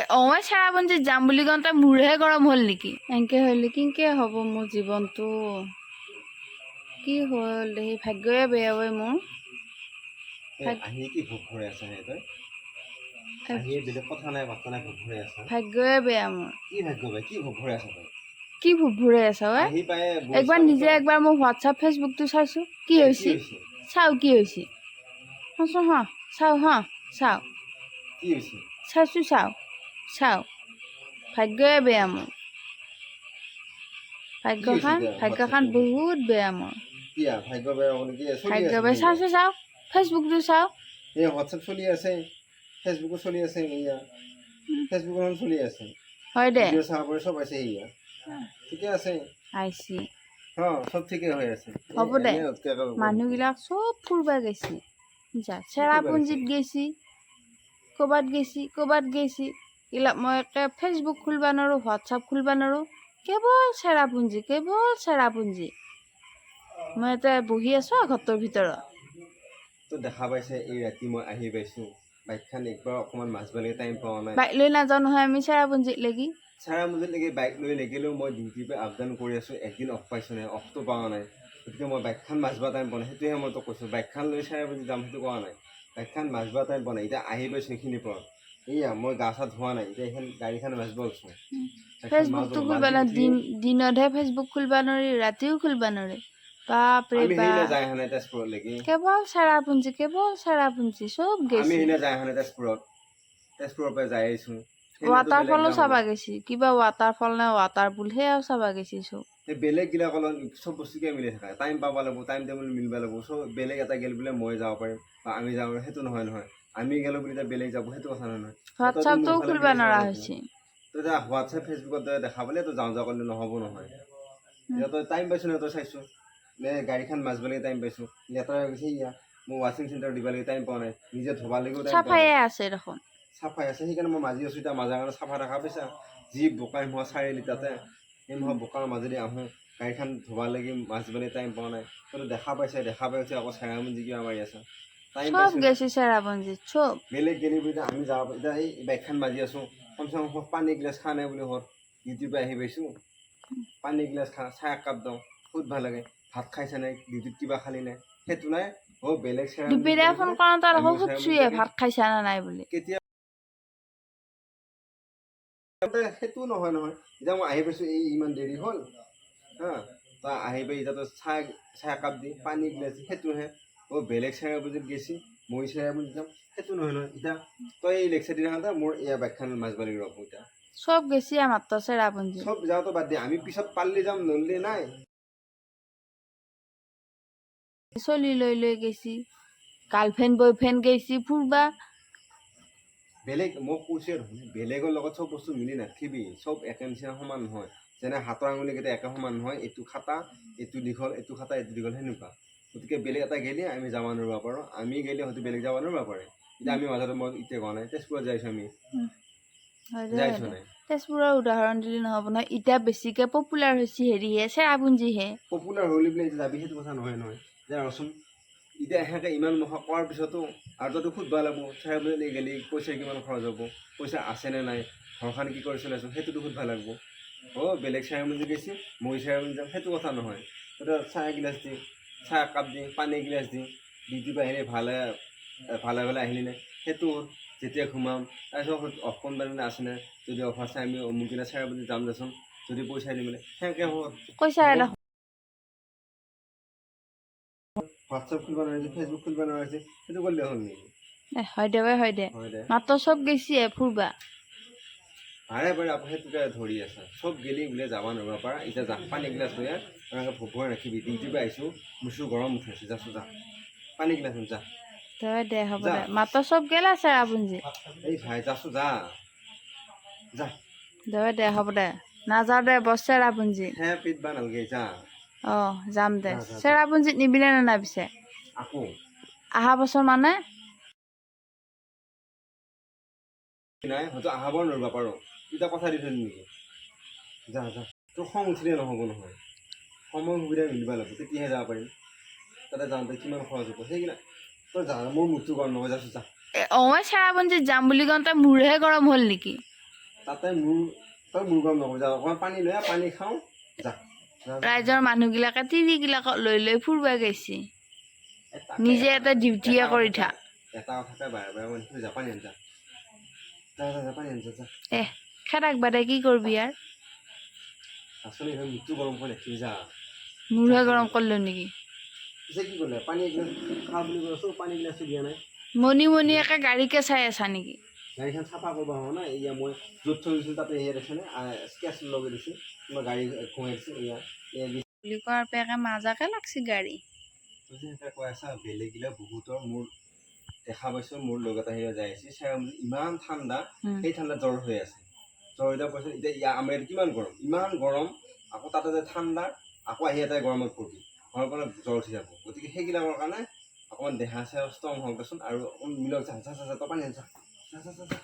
মই চেৰাপুঞ্জীত যাম বুলি কওঁতে মোৰহে গৰম হ'ল নেকি? এনেকে হ'লে কেনেকে হ'ব মোৰ জীৱনটো? কি হ'ল দেহি ভাগ্যয়ে বেয়া হয় মোৰ। আহি কি ভোগ ভৰাই আছা তই? আহি বেলেগ কথা নাই বাৰ্তা নাই ভোগ ভৰাই আছা। ভাগ্যয়ে বেয়া মোৰ। কি ভাগ্য বেয়া? কি ভোগ ভৰাই আছা তই? কি ভোগ ভৰাই আছা ঐ? আহি পাই একবাৰ নিজে একবাৰ মোৰ হোৱাটছআপ ফেচবুকটো চাইছো। কি হৈছে? চাও কি হৈছে? চাওচোন হ চাও হ চাও কি হৈছে? চাইছো চাও চাও ভাগ্যয়ে বেয়া মোৰ। ভাগ্যখান বহুত বেয়া মোৰ। কি ভাগ্য বেয়া হ'ব নেকি? ভাগ্য বেয়া চাওচো চাও ফেচবুকটো চাও। এই হোৱাটছআপ চলি আছে, ফেচবুকো চলি আছে, এয়া ফেচবুকখন চলি আছে। হয় দে ভিডিঅ' চাব পাৰে চব আছে এয়া। ঠিকে আছে। আইছি সব ঠিকে হৈ আছে। হ'ব দে। মানুহবিলাক চব ফুৰবা গেছি। চেৰাপুঞ্জীত গেছি, ক'বাত গেছি। এইবিলাক মই একে ফেচবুক খুলবা নোৱাৰো, হোৱাটছআপ খুলবা নোৱাৰো। কেৱল চেৰাপুঞ্জী। মই এতিয়া বহি আছো ঘৰটোৰ ভিতৰত। তো দেখা পাইছে এই ৰাতি মই আহি পাইছো। বাইকখন একবাৰ অকণমান মাছবালৈকে টাইম পোৱা নাই। বাইক লৈ নাযাওঁ নহয় আমি চেৰাপুঞ্জীত লাগি। চেৰাপুঞ্জীত বাইক লৈ নেগিলেও মই ডিউটিৰ পৰা আপ ডাউন কৰি আছো। একদিন অফ পাইছো নাই, অফটো পোৱা নাই। গতিকে মই বাইকখন মাছবা টাইম পোৱা নাই। সেইটোহে মই তোক কৈছোঁ, বাইকখন লৈ চেৰাপুঞ্জী যাম সেইটো কোৱা নাই। বাইকখন মাছবা টাইম পোৱা নাই। এতিয়া আহি পাইছোঁ সেইখিনিৰ পৰা। এয়া মই গা চা ধোৱা নাই, এতিয়া এইখন গাড়ীখন মাছব গৈছোঁ। ফেচবুকটো খুলবা না দিনতহে ফেচবুক খুলবা নোৱাৰি, ৰাতিও খুলবা নোৱাৰি। বাপৰে বাপ। কেৱল চেৰাপুঞ্জী চব গেছি। আমি সিদিনা যাই আহা নাই তেজপুৰৰ পৰা যাই আহিছোঁ। ৱাটাৰফলো চাবা গেছি, কিবা ৱাটাৰফল নে ৱাটাৰ পুল সেয়াও চাবা গেছি চব। বেলেগ গিলাক চব বস্তুকে মিলি থাকে। টাইম পাব লাগিব, টাইম টেবুল মিলিব লাগিব। চব বেলেগ এটা গেল বোলে মই যাব পাৰিম বা আমি যাব পাৰিম, সেইটো নহয়। আমি গেলো বুলি এতিয়া বেলেগ যাব সেইটো কথা নহয়। হোৱাটছআপটোও খুলবা নোৱাৰা হৈছে। তই এতিয়া হোৱাটছএপ ফেচবুকত দেখা পালে তই যাওঁ কৰিলে নহ'ব নহয়। এতিয়া তই টাইম পাইছোঁ ন, তই চাইছোঁ নে গাড়ীখন মাছবলৈকে টাইম পাইছোঁ। লেতেৰা হৈ গৈছে ইয়া, মই ৱাশ্বিং চেণ্টাৰ দিব লাগে টাইম পোৱা নাই, নিজে ধুব লাগিও টাইম পোৱা নাই। চাফায়ে আছে দেখোন। চাফাই আছে সেইকাৰণে মই মাজি আছোঁ। এতিয়া মাজাৰ কাৰণে চাফা দেখা পাইছা। যি বোকাই মই চাৰিআলি তাতে সেই মই বোকাৰ মাজেদি আহোঁ, গাড়ীখন ধুব লাগি মাছবলৈ টাইম পোৱা নাই। তইতো দেখা পাইছে আকৌ চেৰাপুঞ্জী কিবা মাৰি আছা। টাইম চব পাইছোঁ গেছি চেৰাপুঞ্জীত চব। বেলেগ গেলি বুলি আমি যাব এতিয়া এই বাইকখন মাজি আছোঁ। কমচে কম পানী গিলাচ খা নাই বুলি ডিউটিৰ পৰা আহি পাইছোঁ। পানী গিলাচ খা, চাহ একাপ দিওঁ, বহুত ভাল লাগে। ভাত খাইছা নাই, ডিউটিত কিবা খালি নাই, সেইটো নাই। বেলেগ দুপৰীয়া ফোন কৰোঁতে আকৌ সুধছোয়ে ভাত খাইছা নে নাই বুলি। কেতিয়া সেইটো নহয়। এতিয়া মই আহি পাইছোঁ, এই ইমান দেৰি হ'ল হা। তই আহি পাই এতিয়া তই চাহ একাপ দি পানী গিলাচ দি সেইটোহে। বেলেগ চেৰাপুঞ্জীত গেছি, মই চেৰাপুঞ্জীত যাম সেইটো নহয়। এতিয়া তই এই লেকচাৰ দি থাকোঁতে মোৰ এয়া বাইকখন মাছব লাগি ৰ'ব এতিয়া। চব গেছি মাত্ৰ চেৰাপুঞ্জী। চব যাওঁতো বাদ দিয়া, আমি পিছত পাৰলি যাম নললে নাই। চলি লৈ গেছি, গাৰ্লফ্ৰেণ্ড বয়ফ্ৰেণ্ড গেছি ফুৰবা। বেলেগ মই কৈছোৱে দেখোন, বেলেগৰ লগত চব বস্তু মিলি নাথাকিবি। চব একে নিচিনা সমান নহয়। যেনে হাতৰ আঙুলিকেইটা একে সমান নহয়, এইটো খাটা এইটো দীঘল, এইটো খাটা এইটো দীঘল সেনেকুৱা। গতিকে বেলেগ এটা গেলি আমি যাব নোৱাৰিব পাৰোঁ, আমি গেলি হয়তো বেলেগ যাব নোৱাৰিব পাৰে। এতিয়া আমি মাজতে মই এতিয়া কোৱা নাই তেজপুৰত যাইছোঁ আমি যাইছোঁ নাই। তেজপুৰৰ উদাহৰণ দিলে নহ'ব নহয়। এতিয়া বেছিকে পপুলাৰ হৈছে হেৰিহে চেৰাপুঞ্জীহে। পপুলাৰ হ'লে বুলি যাবি সেইটো কথা নহয়। যে ৰচোন এতিয়া সেনেকৈ ইমান মুখা কোৱাৰ পিছতো আৰু তইতো সুধিব লাগিব চেৰাপুঞ্জীত গেলি পইচা কিমান খৰচ হ'ব, পইচা আছেনে নাই, ঘৰখন কি কৰি চলাইছোঁ সেইটোতো সুধিব লাগিব। বেলেগ চেৰাপুঞ্জী গেছি মই চেৰাপুঞ্জী যাম সেইটো কথা নহয়। তই চাহ এগিলাচ দি, চাহ একাপ দি, পানী এগিলাচ দি ডিউটিৰ পৰা আহিলে ভালে আহিলি নে সেইটো যেতিয়া ঘোমাম তাৰপিছত কোনোবা দিনা আছেনে যদি অফাৰ চাই আমি অমুক দিনা চেৰাপুঞ্জী যাম দেচোন যদি পইচা নিমিলে সেনেকৈ হোৱাটছআপ খুলিব নোৱাৰিছে, ফেচবুক খুলিব নোৱাৰিছে, সেইটো কৰিলে হ'ল নেকি? হয় দে মাত্ৰ চব গেছি ফুৰবা। বাৰে আকৌ সেইটোকে ধৰি আছে। চব গেলি বোলে যাব নোৱাৰিব পাৰা। এতিয়া যা পানী গিলাচ লৈ এনেকৈ ভোক ৰাখিবি। ডিউটিৰ পৰা আহিছোঁ মুচু গৰম উঠাইছে, যাচোন যা পানী গিলাচ যা। দে হ'ব দে মাত্ৰ চব গেলা চেৰাপুঞ্জী। এই ভাই যাচোন যা। দে হ'ব দে নাযাওঁ দে বছ চেৰাপুঞ্জী। পিটবা নালাগে যা। যাম দে চেৰাপুঞ্জীত নিবিলে নাই পিছে আকৌ অহা বছৰ মানে নাই হয়তো আহাব নোৱাৰিব পাৰোঁ। এতিয়া কথা দি থলি নেকি? যা তোৰ খং উঠিলে নহ'ব নহয়। সময় সুবিধা মিলিব লাগিব তেতিয়াহে যাব পাৰিম। তাতে যাওঁতে কিমান খৰচ হ'ব সেইবিলাক তই যা, মোৰ মুডটো গৰম নহয় যাচোন যা। মই চেৰাপুঞ্জীত যাম বুলি কওঁতে মোৰহে গৰম হ'ল নেকি? তাতে মোৰ তই মোৰ গৰম নকৰিবি, যা অকণমান পানী লৈ আহ, পানী খাওঁ, যা যা, যা। ৰাইজৰ মানুহবিলাকে তিৰিগিলাকক লৈ লৈ ফুৰবা গৈছে, এই তাকে নিজে এটা ডিউটিয়ে কৰি থাক। এটা কথাকে বাৰে বাৰে মানে যা পানী আন, যা যা যা যা, পানী আন, যা যা। খেদাক বাদে কি কৰবি আৰু আচলতে এইখন মৃত্যু গৰম কৰি ৰাখিবি, যা। মূৰহে গৰম কৰিলো নেকি? পিছে কি কৰিলে, পানী এগিলাচ খা বুলি কৈ আছোঁ, পানী গিলাচো দিয়া নাই। মণি মণিয়াকে গাড়ীকে চাই আছা নেকি? গাড়ীখন চাফা কৰিব হোৱা নাই, এয়া মই য'ত থৈ দিছিলোঁ তাতে এয়া দেখিছেনে, স্কেচ লগাই দিছোঁ, তোমাৰ গাড়ী ঘঁহাই দিছোঁ, এয়া বুলি কোৱাৰ পেকে মাজাকে লাগছি গাড়ী। তই যে এনেকৈ কৈ আছা, বেলেগগিলা বহুতৰ মোৰ দেখা পাইছোঁ, মোৰ লগত আহি যাই আছে, চেৰাপুঞ্জীত ইমান ঠাণ্ডা, সেই ঠাণ্ডাত জ্বৰ হৈ আছে। জ্বৰ হৈ যোৱাৰ পাছত এতিয়া আমাৰ ইয়াত কিমান গৰম, ইমান গৰম, আকৌ তাতে যে ঠাণ্ডা, আকৌ আহি এটা গৰমত পৰিবি, ঘৰৰ পৰা জ্বৰ উঠি যাব। গতিকে সেইবিলাকৰ কাৰণে অকণমান দেহা চেহা ষ্ট্ৰং হওক দেচোন, আৰু অকণমান মিলক, যা যা যা, তই পানী আন, যা যা যা যা।